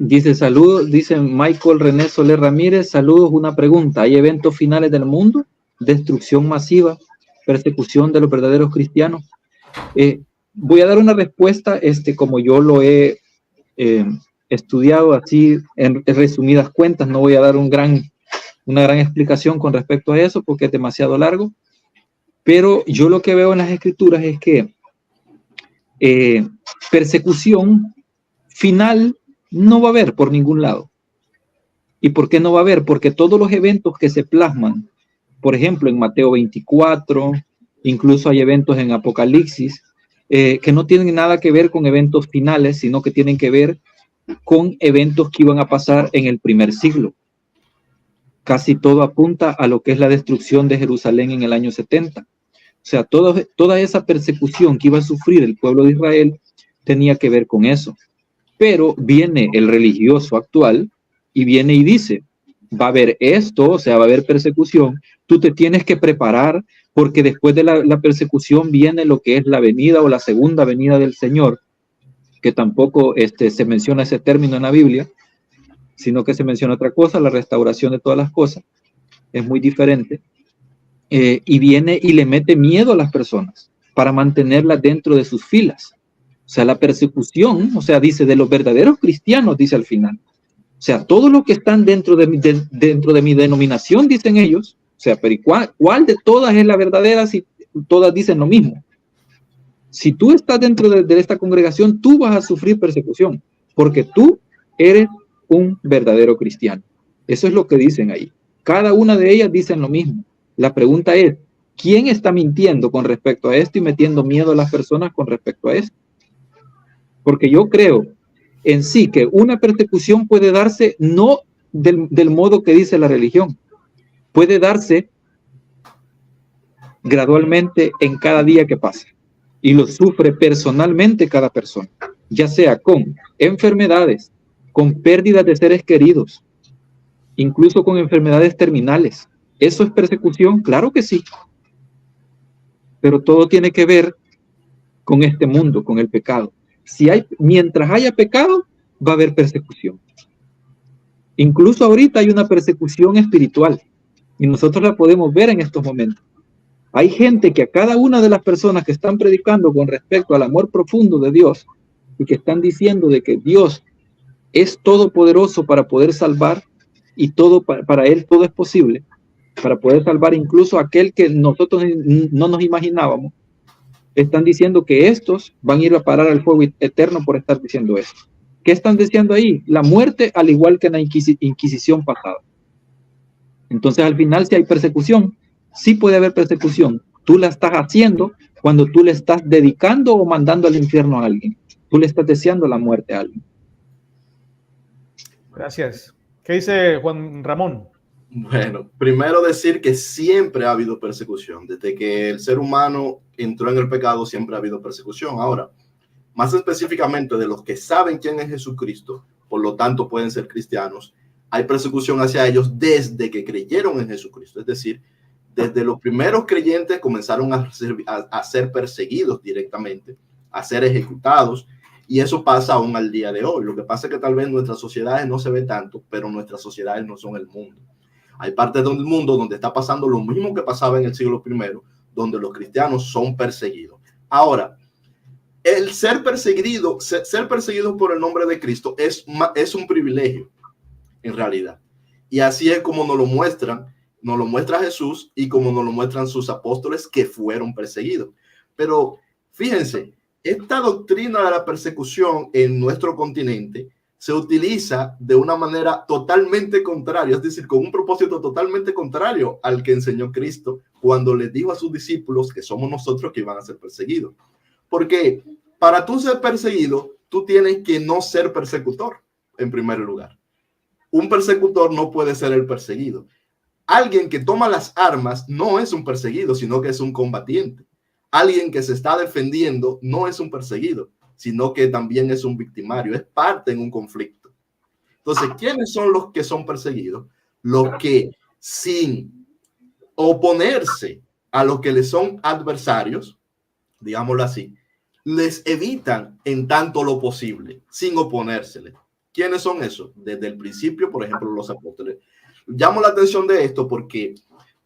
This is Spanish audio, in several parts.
Dice saludos, dice Michael René Soler Ramírez, saludos, una pregunta, ¿hay eventos finales del mundo? Destrucción masiva, persecución de los verdaderos cristianos. Voy a dar una respuesta, como yo lo he estudiado así en resumidas cuentas, no voy a dar una gran explicación con respecto a eso porque es demasiado largo, pero yo lo que veo en las escrituras es que persecución final no va a haber por ningún lado. ¿Y por qué no va a haber? Porque todos los eventos que se plasman, por ejemplo, en Mateo 24, incluso hay eventos en Apocalipsis, que no tienen nada que ver con eventos finales, sino que tienen que ver con eventos que iban a pasar en el primer siglo. Casi todo apunta a lo que es la destrucción de Jerusalén en el año 70. O sea, toda esa persecución que iba a sufrir el pueblo de Israel tenía que ver con eso. Pero viene el religioso actual y viene y dice, va a haber esto, o sea, va a haber persecución, tú te tienes que preparar porque después de la persecución viene lo que es la venida o la segunda venida del Señor, que tampoco se menciona ese término en la Biblia, sino que se menciona otra cosa, la restauración de todas las cosas, es muy diferente, y viene y le mete miedo a las personas para mantenerlas dentro de sus filas. O sea, la persecución, o sea, dice, de los verdaderos cristianos, dice al final. O sea, todos los que están dentro de mi denominación, dicen ellos, o sea, pero ¿cuál de todas es la verdadera si todas dicen lo mismo? Si tú estás dentro de esta congregación, tú vas a sufrir persecución, porque tú eres un verdadero cristiano. Eso es lo que dicen ahí. Cada una de ellas dicen lo mismo. La pregunta es, ¿quién está mintiendo con respecto a esto y metiendo miedo a las personas con respecto a esto? Porque yo creo en sí que una persecución puede darse no del modo que dice la religión, puede darse gradualmente en cada día que pasa y lo sufre personalmente cada persona, ya sea con enfermedades, con pérdidas de seres queridos, incluso con enfermedades terminales. ¿Eso es persecución? Claro que sí, pero todo tiene que ver con este mundo, con el pecado. Mientras haya pecado, va a haber persecución. Incluso ahorita hay una persecución espiritual y nosotros la podemos ver en estos momentos. Hay gente que a cada una de las personas que están predicando con respecto al amor profundo de Dios y que están diciendo de que Dios es todopoderoso para poder salvar y todo para Él todo es posible, para poder salvar incluso a aquel que nosotros no nos imaginábamos, están diciendo que estos van a ir a parar al fuego eterno por estar diciendo esto. ¿Qué están diciendo ahí? La muerte, al igual que en la Inquisición pasada. Entonces, al final, si hay persecución, sí puede haber persecución. Tú la estás haciendo cuando tú le estás dedicando o mandando al infierno a alguien. Tú le estás deseando la muerte a alguien. Gracias. ¿Qué dice Juan Ramón? Bueno, primero decir que siempre ha habido persecución. Desde que el ser humano entró en el pecado, siempre ha habido persecución. Ahora, más específicamente de los que saben quién es Jesucristo, por lo tanto pueden ser cristianos, hay persecución hacia ellos desde que creyeron en Jesucristo. Es decir, desde los primeros creyentes comenzaron a ser perseguidos directamente, a ser ejecutados, y eso pasa aún al día de hoy. Lo que pasa es que tal vez en nuestras sociedades no se ve tanto, pero nuestras sociedades no son el mundo. Hay partes del mundo donde está pasando lo mismo que pasaba en el siglo I, donde los cristianos son perseguidos. Ahora, el ser perseguido por el nombre de Cristo es un privilegio, en realidad. Y así es como nos lo muestra Jesús y como nos lo muestran sus apóstoles que fueron perseguidos. Pero fíjense, esta doctrina de la persecución en nuestro continente se utiliza de una manera totalmente contraria, es decir, con un propósito totalmente contrario al que enseñó Cristo cuando les dijo a sus discípulos que somos nosotros que iban a ser perseguidos. Porque para tú ser perseguido, tú tienes que no ser persecutor, en primer lugar. Un persecutor no puede ser el perseguido. Alguien que toma las armas no es un perseguido, sino que es un combatiente. Alguien que se está defendiendo no es un perseguido, sino que también es un victimario, es parte en un conflicto. Entonces, ¿quiénes son los que son perseguidos? Los que sin oponerse a los que les son adversarios, digámoslo así, les evitan en tanto lo posible, sin oponérsele. ¿Quiénes son esos? Desde el principio, por ejemplo, los apóstoles. Llamo la atención de esto porque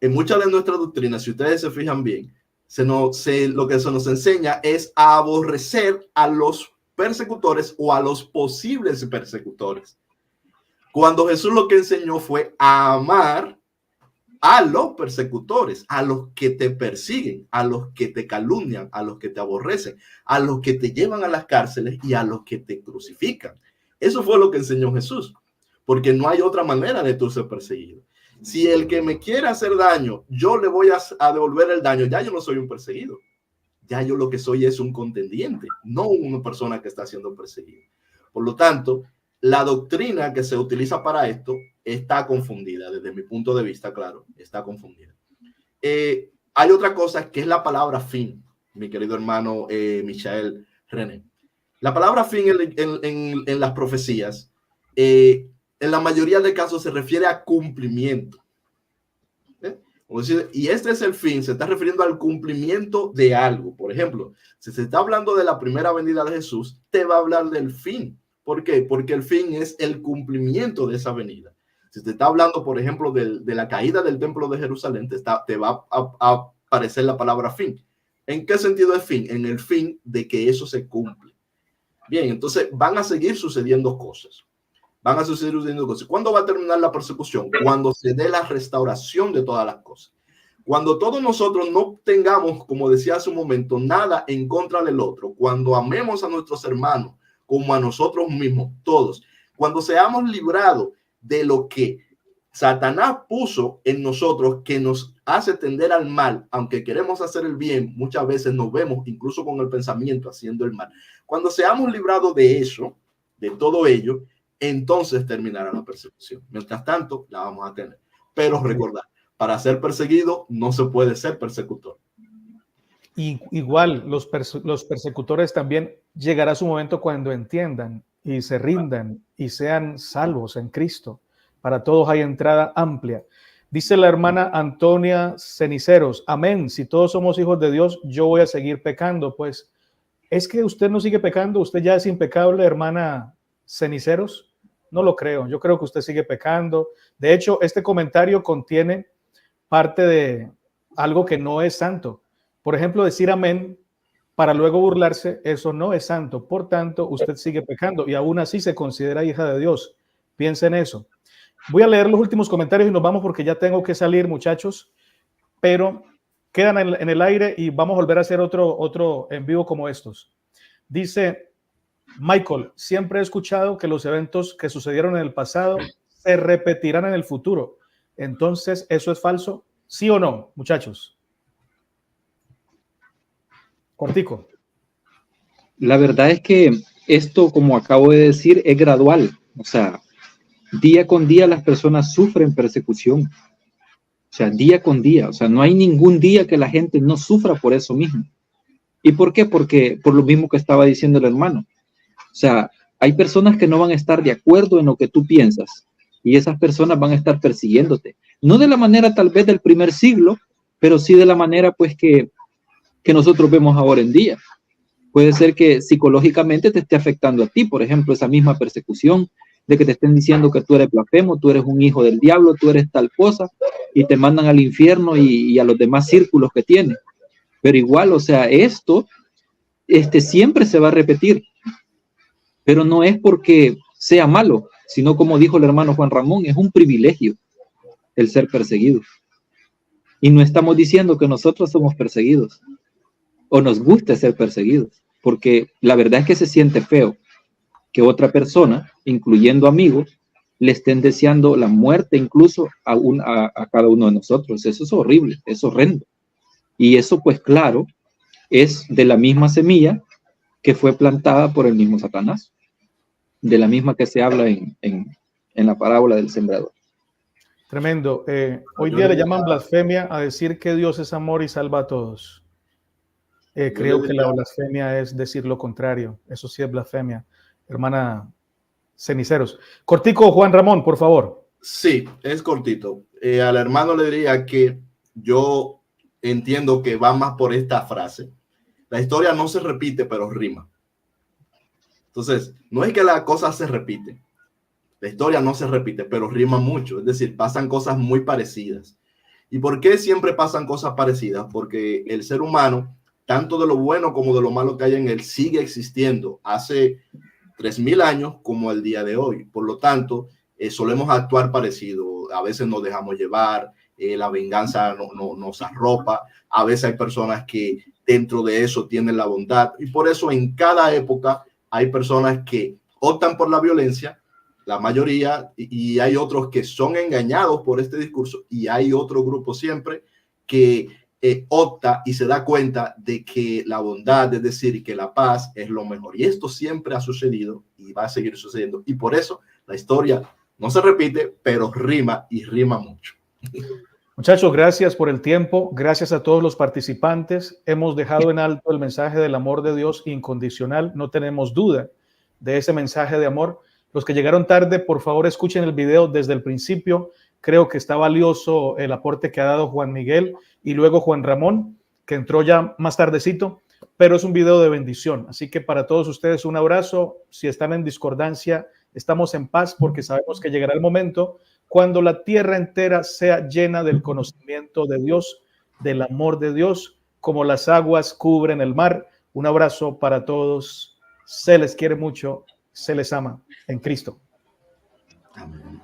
en muchas de nuestras doctrinas, si ustedes se fijan bien, lo que se nos enseña es a aborrecer a los persecutores o a los posibles persecutores. Cuando Jesús lo que enseñó fue a amar a los persecutores, a los que te persiguen, a los que te calumnian, a los que te aborrecen, a los que te llevan a las cárceles y a los que te crucifican. Eso fue lo que enseñó Jesús, porque no hay otra manera de tú ser perseguido. Si el que me quiere hacer daño, yo le voy a devolver el daño, ya yo no soy un perseguido. Ya yo lo que soy es un contendiente, no una persona que está siendo perseguida. Por lo tanto, la doctrina que se utiliza para esto está confundida, desde mi punto de vista, claro, está confundida. Hay otra cosa que es la palabra fin, mi querido hermano Michael René. La palabra fin en las profecías, en la mayoría de casos se refiere a cumplimiento. Y este es el fin, se está refiriendo al cumplimiento de algo. Por ejemplo, si se está hablando de la primera venida de Jesús, te va a hablar del fin. ¿Por qué? Porque el fin es el cumplimiento de esa venida. Si te está hablando, por ejemplo, de la caída del templo de Jerusalén, te va a aparecer la palabra fin. ¿En qué sentido es fin? En el fin de que eso se cumple. Bien, entonces van a seguir sucediendo cosas. Van a suceder cosas. ¿Cuándo va a terminar la persecución? Cuando se dé la restauración de todas las cosas. Cuando todos nosotros no tengamos, como decía hace un momento, nada en contra del otro. Cuando amemos a nuestros hermanos como a nosotros mismos, todos. Cuando seamos librados de lo que Satanás puso en nosotros, que nos hace tender al mal, aunque queremos hacer el bien, muchas veces nos vemos incluso con el pensamiento haciendo el mal. Cuando seamos librados de eso, de todo ello, entonces terminará la persecución. Mientras tanto, la vamos a tener. Pero recordar, para ser perseguido no se puede ser persecutor. Y igual los persecutores también llegará su momento cuando entiendan y se rindan y sean salvos en Cristo. Para todos hay entrada amplia. Dice la hermana Antonia Ceniceros, amén, si todos somos hijos de Dios, yo voy a seguir pecando. Pues es que usted no sigue pecando, usted ya es impecable, hermana Ceniceros. No lo creo, yo creo que usted sigue pecando. De hecho, este comentario contiene parte de algo que no es santo. Por ejemplo, decir amén para luego burlarse, eso no es santo. Por tanto, usted sigue pecando y aún así se considera hija de Dios. Piensa en eso. Voy a leer los últimos comentarios y nos vamos porque ya tengo que salir, muchachos, pero quedan en el aire y vamos a volver a hacer otro en vivo como estos. Dice Michael, siempre he escuchado que los eventos que sucedieron en el pasado se repetirán en el futuro. Entonces, ¿eso es falso? ¿Sí o no, muchachos? Cortico. La verdad es que esto, como acabo de decir, es gradual. O sea, día con día las personas sufren persecución. O sea, día con día. O sea, no hay ningún día que la gente no sufra por eso mismo. ¿Y por qué? Porque por lo mismo que estaba diciendo el hermano. O sea, hay personas que no van a estar de acuerdo en lo que tú piensas y esas personas van a estar persiguiéndote. No de la manera tal vez del primer siglo, pero sí de la manera pues que nosotros vemos ahora en día. Puede ser que psicológicamente te esté afectando a ti, por ejemplo, esa misma persecución de que te estén diciendo que tú eres blasfemo, tú eres un hijo del diablo, tú eres tal cosa, y te mandan al infierno y a los demás círculos que tienes. Pero igual, o sea, esto siempre se va a repetir, pero no es porque sea malo, sino como dijo el hermano Juan Ramón, es un privilegio el ser perseguido. Y no estamos diciendo que nosotros somos perseguidos o nos guste ser perseguidos, porque la verdad es que se siente feo que otra persona, incluyendo amigos, le estén deseando la muerte incluso a cada uno de nosotros. Eso es horrible, es horrendo. Y eso, pues claro, es de la misma semilla que fue plantada por el mismo Satanás, de la misma que se habla en la parábola del sembrador. Tremendo. Hoy día le llaman blasfemia a decir que Dios es amor y salva a todos. Creo que la blasfemia es decir lo contrario. Eso sí es blasfemia. Hermana Ceniceros. Cortico, Juan Ramón, por favor. Sí, es cortito. Al hermano le diría que yo entiendo que va más por esta frase. La historia no se repite, pero rima. Entonces, no es que la cosa se repite, La historia no se repite, pero rima mucho. Es decir, pasan cosas muy parecidas. ¿Y por qué siempre pasan cosas parecidas? Porque el ser humano, tanto de lo bueno como de lo malo que hay en él, sigue existiendo hace 3000 años como el día de hoy. Por lo tanto, solemos actuar parecido. A veces nos dejamos llevar, la venganza nos arropa. A veces hay personas que dentro de eso tienen la bondad. Y por eso en cada época hay personas que optan por la violencia, la mayoría, y hay otros que son engañados por este discurso, y hay otro grupo siempre que opta y se da cuenta de que la bondad, es decir, que la paz es lo mejor. Y esto siempre ha sucedido y va a seguir sucediendo. Y por eso la historia no se repite, pero rima y rima mucho. Muchachos, gracias por el tiempo. Gracias a todos los participantes. Hemos dejado en alto el mensaje del amor de Dios incondicional. No tenemos duda de ese mensaje de amor. Los que llegaron tarde, por favor, escuchen el video desde el principio. Creo que está valioso el aporte que ha dado Juan Miguel y luego Juan Ramón, que entró ya más tardecito, pero es un video de bendición. Así que para todos ustedes un abrazo. Si están en discordancia, estamos en paz porque sabemos que llegará el momento cuando la tierra entera sea llena del conocimiento de Dios, del amor de Dios, como las aguas cubren el mar. Un abrazo para todos. Se les quiere mucho, se les ama en Cristo. Amén.